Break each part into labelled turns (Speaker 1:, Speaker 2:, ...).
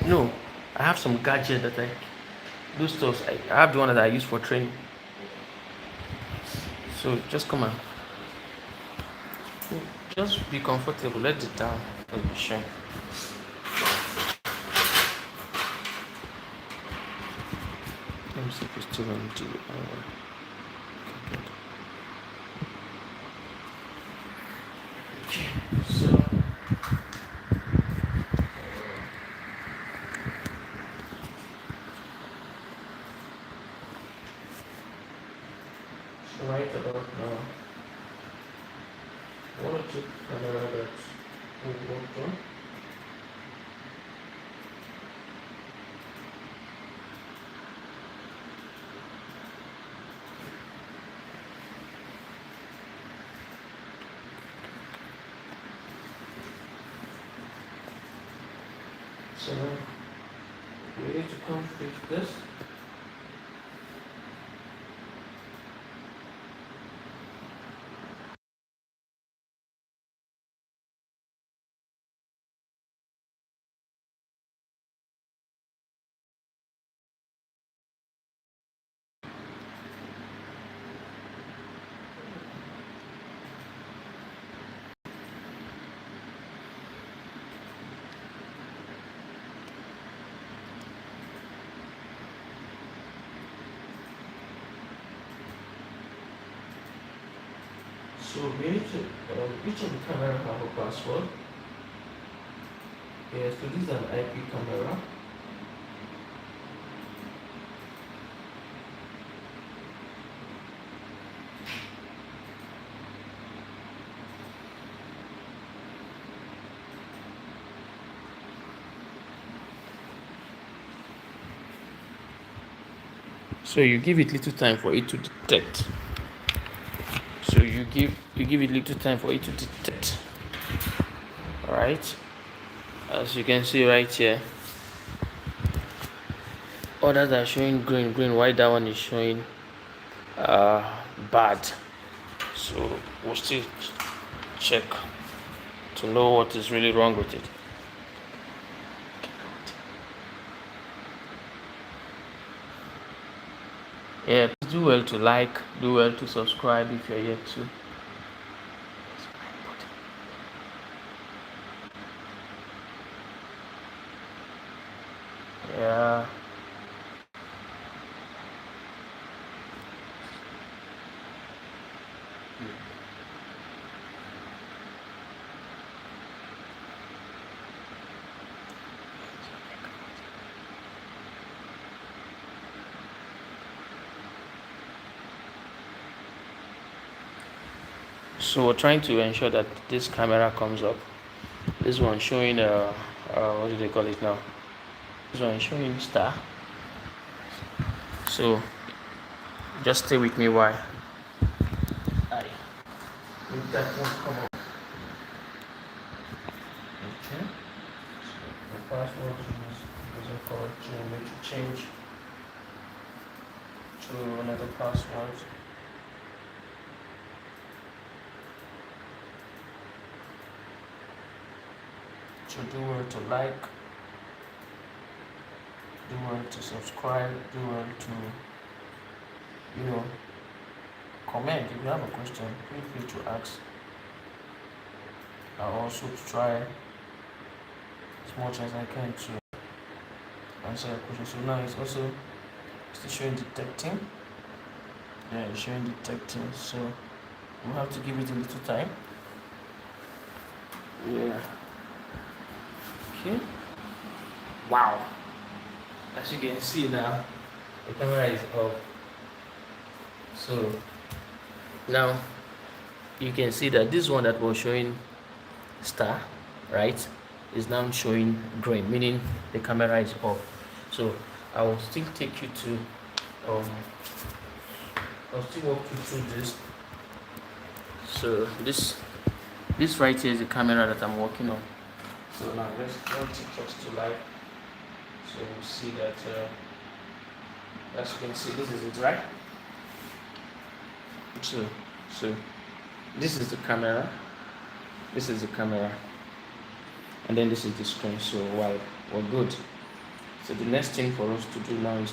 Speaker 1: No, I have some gadget that I do stuff. I have the one that I use for training. So just come on. Just be comfortable. Let it down. Let me shine. Let me see if it's still on the. Okay, so. Right about now, one or two camera that we worked on. So now we need to configure this. So we need to, each of the camera have a password. Yes, so this is an IP camera. So you give it little time for it to detect. So you give it little time for it to detect. Alright. As you can see right here. Others are showing green, while that one is showing bad. So we'll still check to know what is really wrong with it. Yeah, please do well to like, do well to subscribe if you're yet to. Yeah. So we're trying to ensure that this camera comes up. This one showing what do they call it now? This one showing star. So just stay with me while I make that one come up. Okay. So the password is correct. We need to change to another password. So do well to like, do well to subscribe, do well to, comment. If you have a question, feel free to ask. I'll also try as much as I can to answer your question. So now it's also still showing detecting. Yeah, it's showing detecting. So we'll have to give it a little time. Yeah. Okay. Wow. As you can see now, the camera is off. So now you can see that this one that was showing star, right, is now showing green, meaning the camera is off. So I will still take you to I'll still walk you through this. So this right here is the camera that I'm working on. So now let's take us to live. So we'll see that as you can see, this is it, right? So this is the camera. This is the camera. and then this is the screen. So while we're good. So the next thing for us to do now is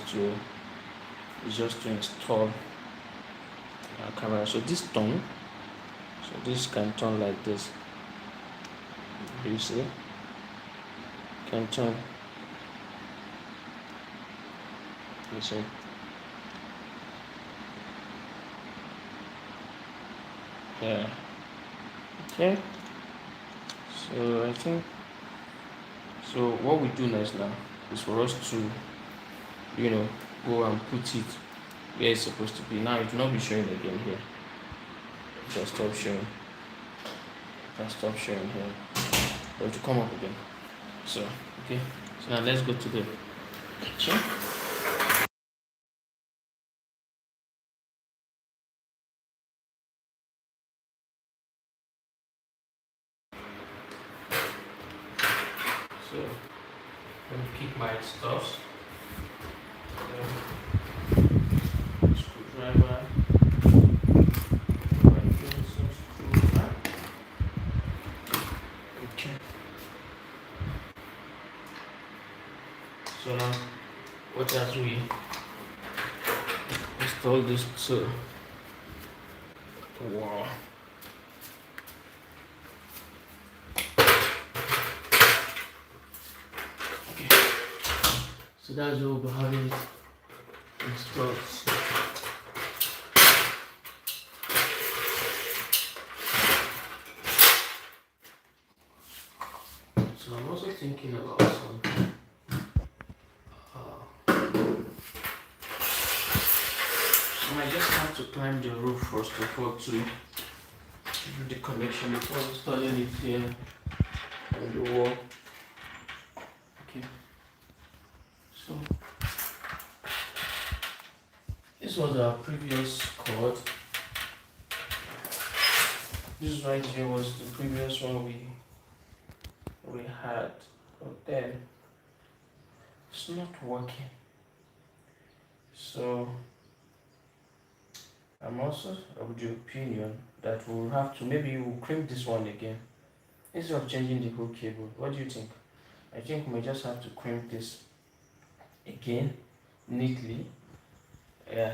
Speaker 1: just to install our camera. So this turn, so this can turn like this. You see, can turn. You see. Yeah. Okay. So I think so. What we do next now is for us to, go and put it where it's supposed to be. Now it will not be showing again here. Just stop showing. Can stop showing here. Or to come up again. So okay. So now let's go to the kitchen. So let me keep my stuffs. Screwdriver. Okay. So now, what as we install this to the wall. Okay. So that's what we'll have it installed. So I'm also thinking about something. I might just have to climb the roof first of all to do the connection before installing it here on the wall. Okay. So this was our previous cord. This right here was the previous one we had, but then it's not working. So I'm also of the opinion that we'll have to, maybe we'll crimp this one again instead of changing the whole cable. What do you think? I think we may just have to crimp this again neatly.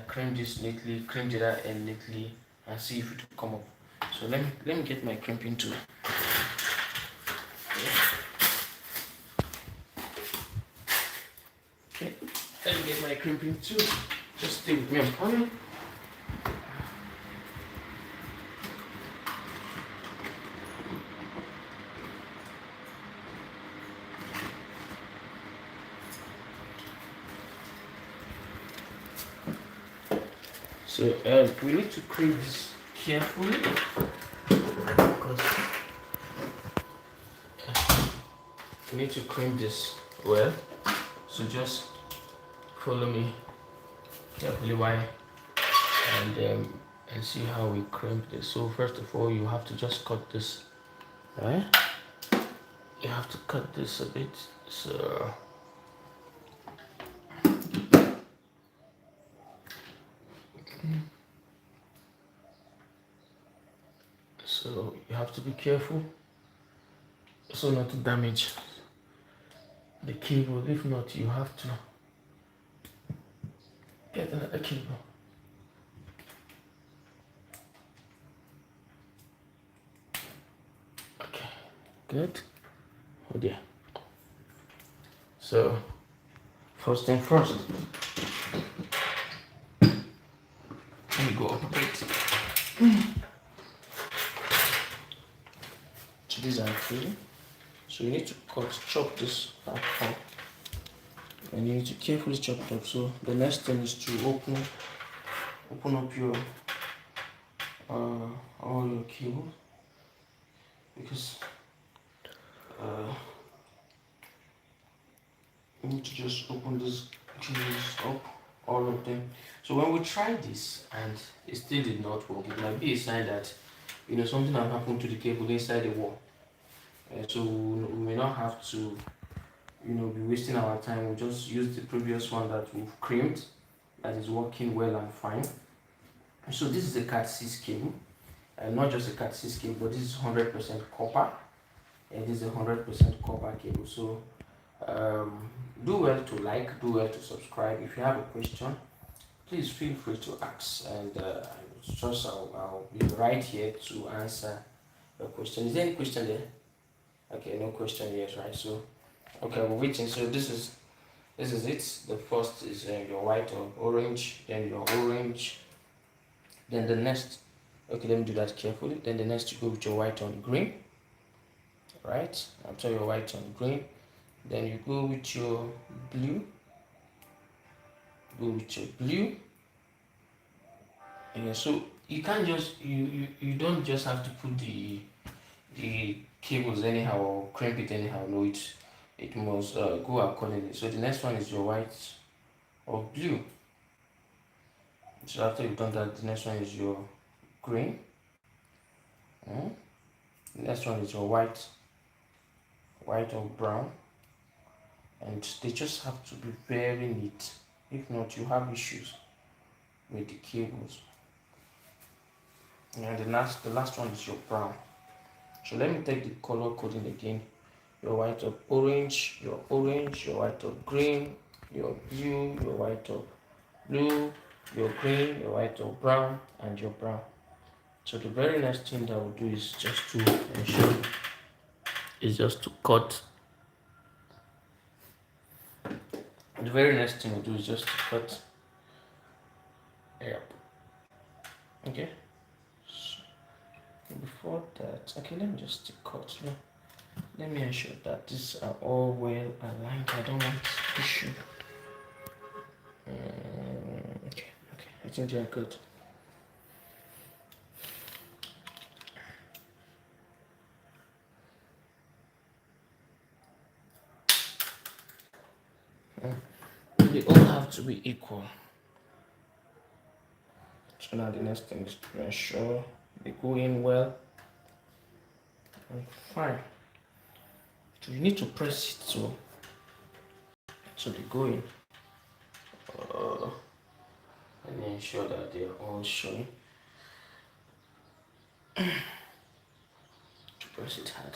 Speaker 1: Crimp this neatly, crimp the other end neatly, and see if it will come up. So let me get my crimping tool. Okay, let me get my crimping tool. Just stay with me, I'm coming. So we need to crimp this carefully because we need to crimp this well. So just follow me carefully while and see how we crimp this. So first of all, you have to just cut this, right? You have to cut this a bit. So you have to be careful so not to damage the cable. If not, you have to get another cable. Okay, good. Oh dear. So first thing first, let me go up a bit. So these are three. So you need to chop this up, and you need to carefully chop it up. So the next thing is to open up your all your cables, because you need to just open these cables up, all of them. So when we tried this and it still did not work, it might be a sign that something has happened to the cable inside the wall. So we may not have to be wasting our time. We'll just use the previous one that we've crimped, that is working well and fine. So this is a Cat 6 cable, not just a Cat 6 cable, but this is 100% copper. It is 100% copper cable. So do well to like, do well to subscribe. If you have a question, please feel free to ask, and just I'll be right here to answer your question. Is there any question there? Okay, no question yet, right? So okay, we're waiting. So this is it. The first is your white or orange, then your orange, then the next. Okay, let me do that carefully. Then the next you go with your white on green, right? After your white on green, then you go with your blue. Go with your blue. Yeah, so you can't just you don't just have to put the cables anyhow or crimp it anyhow. No, it must go accordingly. So the next one is your white or blue. So after you've done that, the next one is your green. The next one is your white or brown, and they just have to be very neat. If not, you have issues with the cables. And the last one is your brown. So let me take the color coding again. Your white of orange, your white of green, your blue, your white of blue, your green, your white of brown, and your brown. So the very next thing that we'll do is just to ensure is just to cut. The very next thing we'll do is just to cut. Yep. Okay. So before that, okay, let me just cut. Let me ensure that these are all well aligned. I don't want issue. Okay, I think they are good. They all have to be equal. So now the next thing is to ensure they go in well and fine. So you need to press it so they go in. Let me ensure that they are all showing. To press it hard.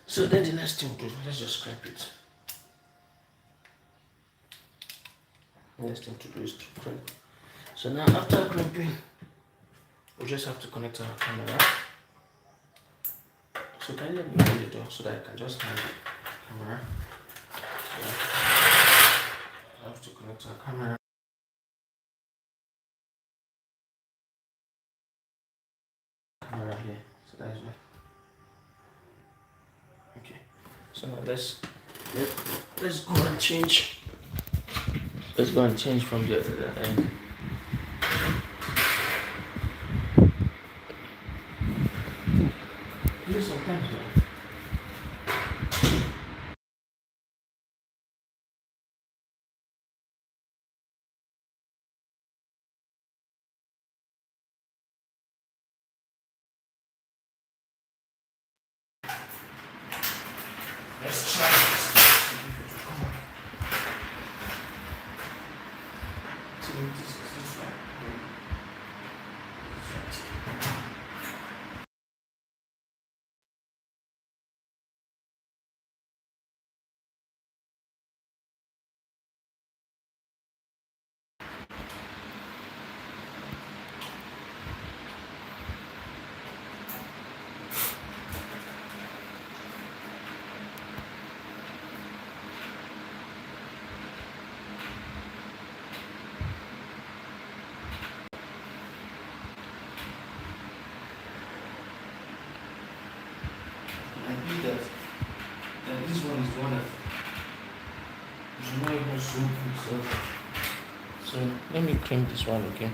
Speaker 1: So then the next thing we'll do, let's just scrape it. The next thing to do is to crimp. So now after crimping, we just have to connect our camera. So can you let me open the door so that I can just hang the camera? So I have to connect our camera. Camera here. So that is why. Okay. So now let's go and change. Let's go and change from the other end. Use sometimes though. Let's try this. Come on. So this is right. I think that this one is one that is not even so good. So let me crimp this one again.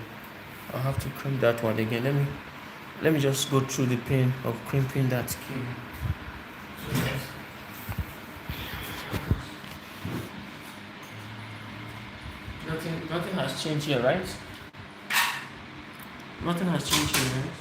Speaker 1: I'll have to crimp that one again. Let me just go through the pain of crimping that cable. So nothing has changed here, right? Nothing has changed here, right?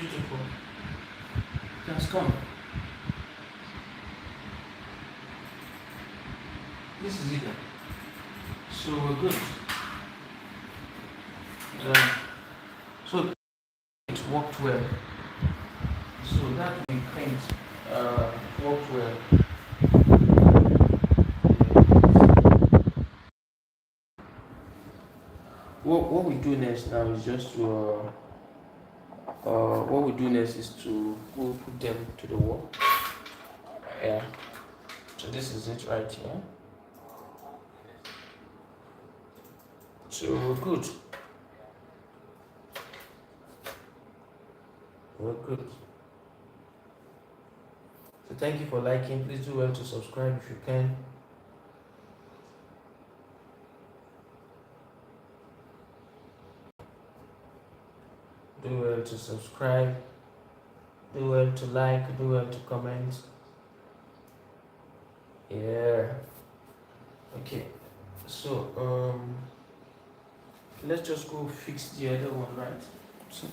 Speaker 1: Beautiful. Just come. This is it. So we're good. So it worked well. So that we paint worked well. What we do next now is just to what we do next is to we'll put them to the wall. Yeah. So this is it right here. So we're good. We're good. So thank you for liking. Please do well to subscribe if you can. Do well to subscribe. Do well to like. Do well to comment. Yeah. Okay. So let's just go fix the other one, right? So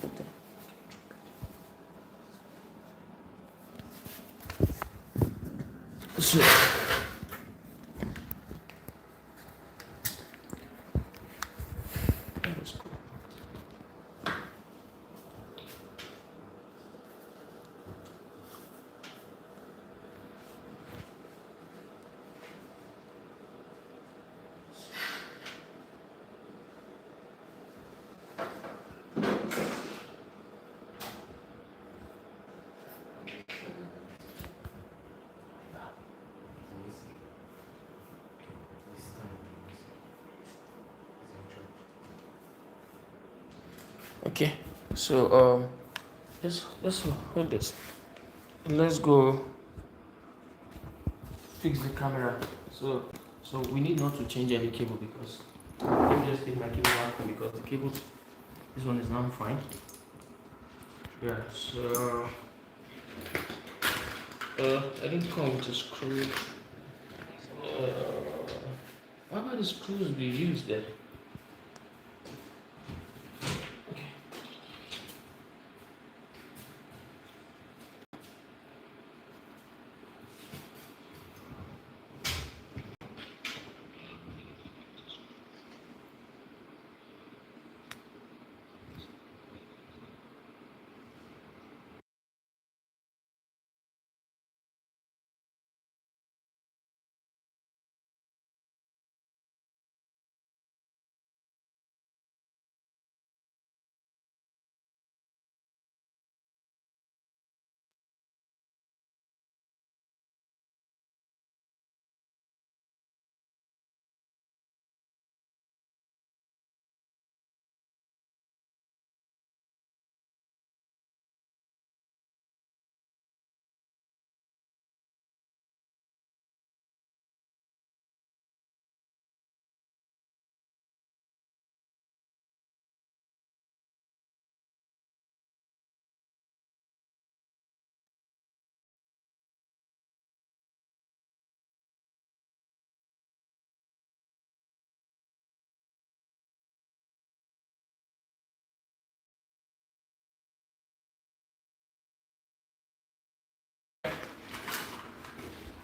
Speaker 1: okay, so let's hold this. Let's go fix the camera. So we need not to change any cable because let me just take my cable out because the cable, this one is now fine. Yeah. So I didn't come with a screw. What about the screws we used there?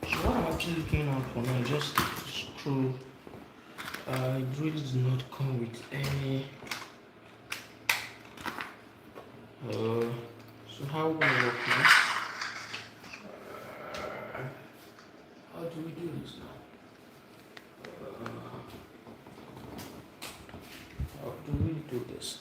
Speaker 1: So what I'm actually looking out for now is just a screw. It really does not come with any. So how will we work now? How do we do this now? How do we do this?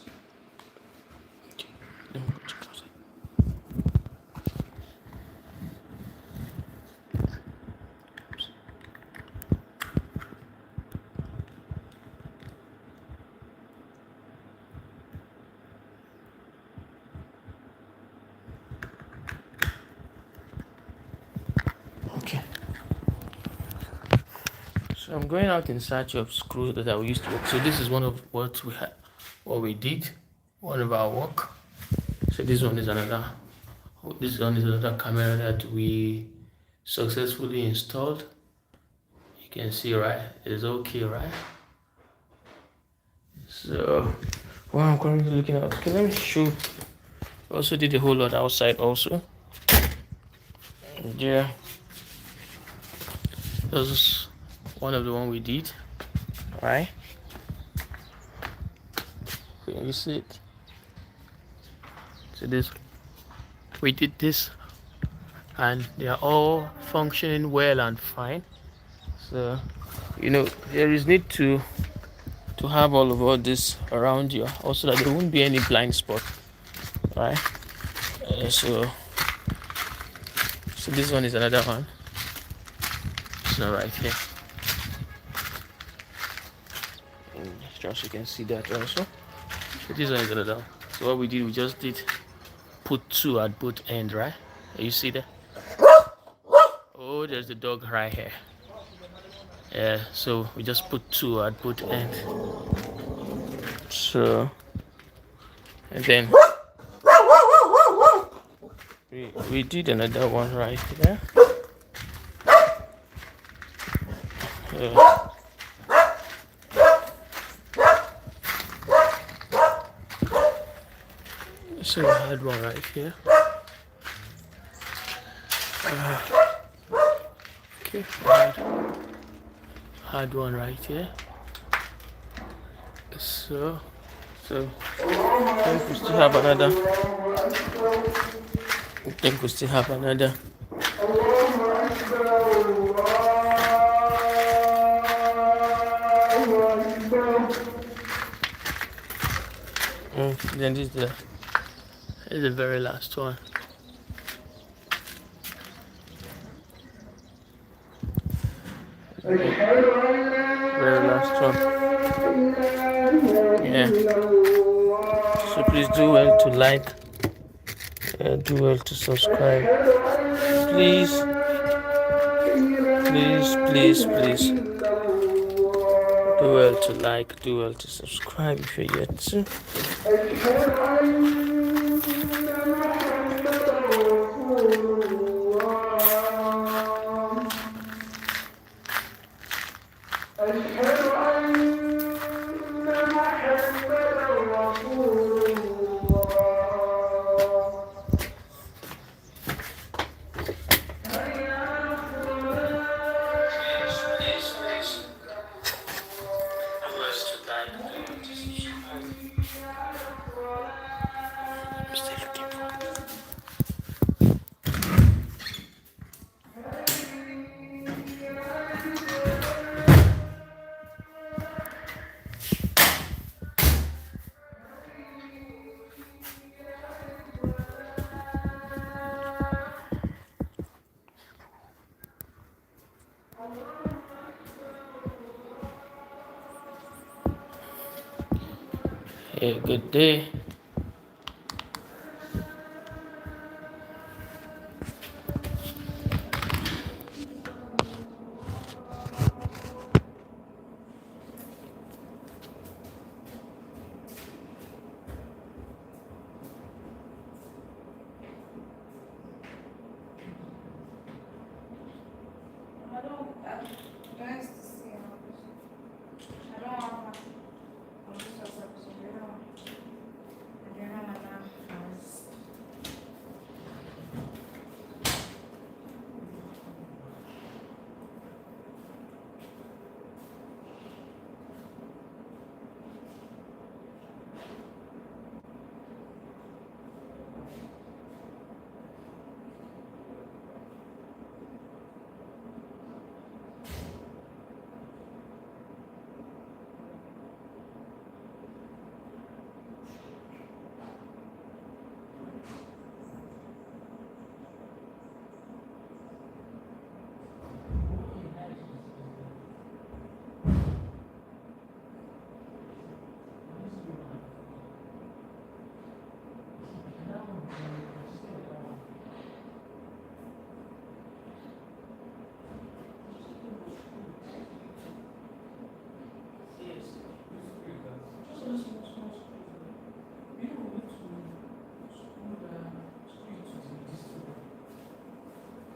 Speaker 1: Okay. So I'm going out in search of screws that I will use to work. So this is one of what we did, one of our work. So this one is another. This one is another camera that we successfully installed. You can see, right? It's okay, right? So what I'm currently looking at. Okay, let me show. Also did a whole lot outside also. And yeah, this is one of the one we did, right? Can you see it? So this, we did this, and they are all functioning well and fine. So, there is need to have all this around you, also that there won't be any blind spot, right? So this one is another one. So right here, and just you can see that also. So this one is another one. So what we did, we just did put two at both ends, right? You see that? Oh, there's the dog right here. Yeah, so we just put two at both ends. So, and then we did another one right there. So we had one right here. Okay, had one right here. So I think we still have another. Then this is the very last one. Very last one. Yeah. So please do well to like, do well to subscribe. Please. Do well to like, do well to subscribe if you're yet to. Hey, good day.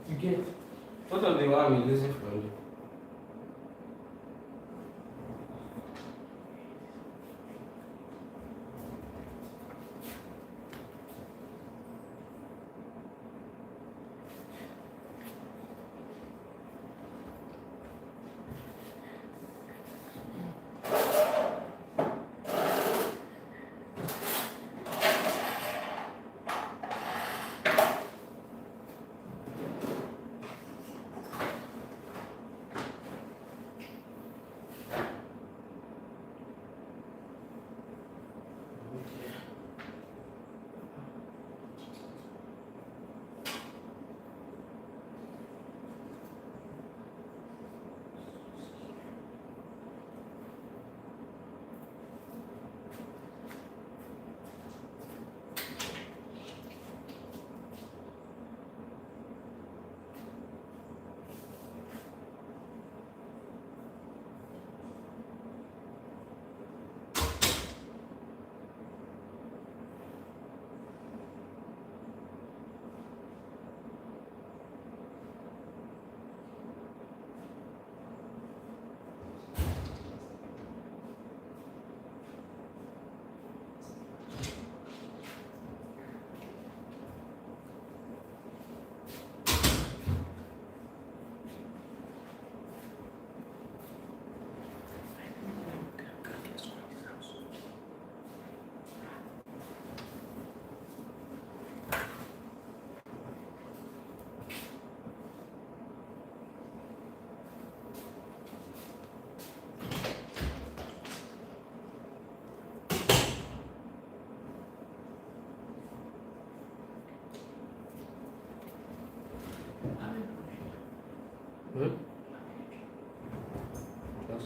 Speaker 1: You get what of the one we losing from you? Hmm? Yes.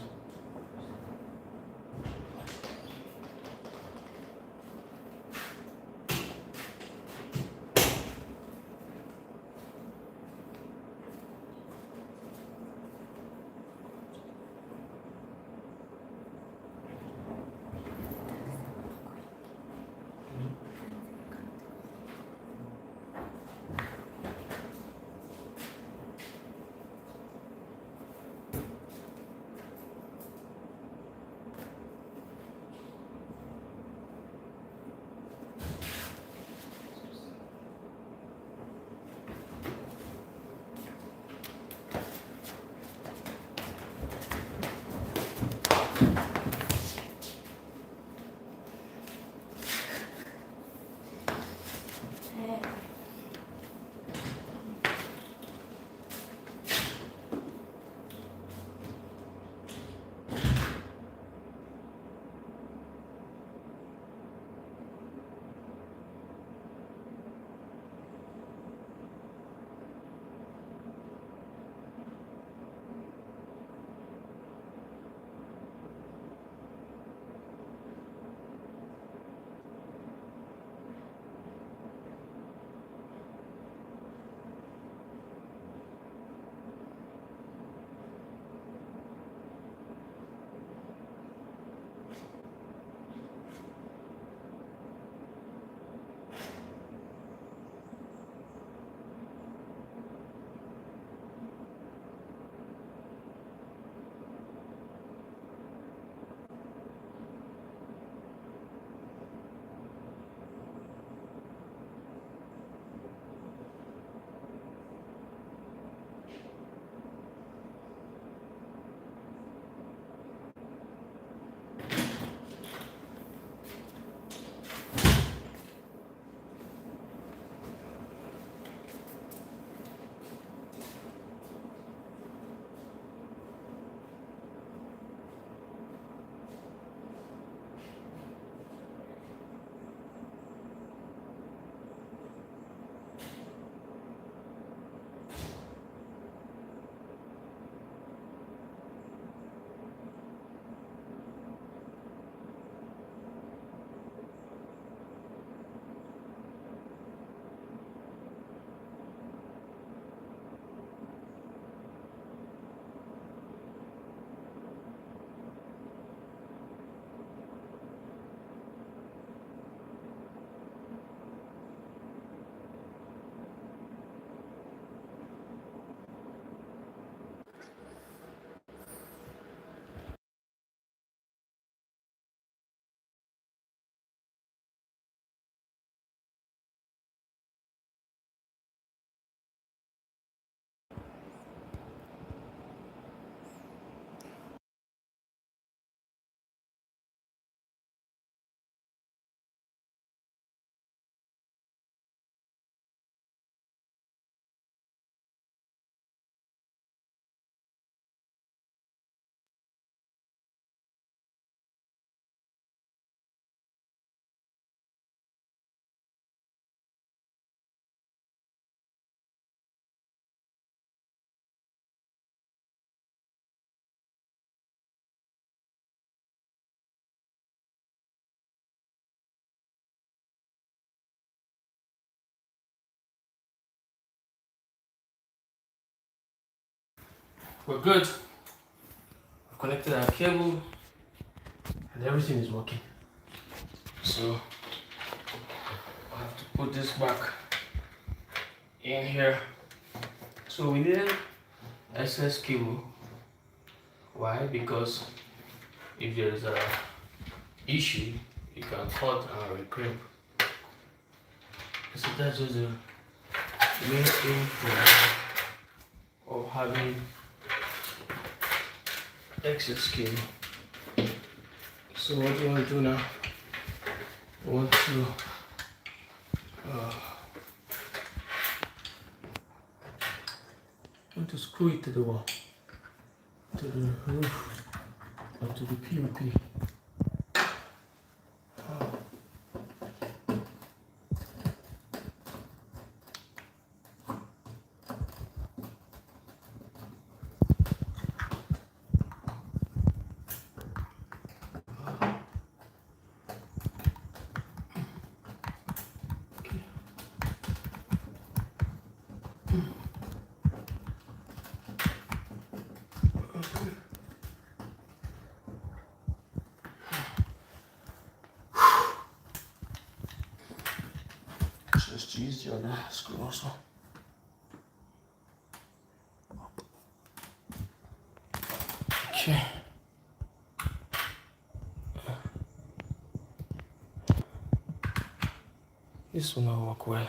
Speaker 1: We're good. I've connected our cable and everything is working. So I have to put this back in here. So we needed excess cable. Why? Because if there's a issue, you can cut and recrimp. So that's just the main thing of having excess cable. So what do you want to do now? I want to screw it to the wall, to the roof, or to the POP. this your other screw also. Okay. This will not work well.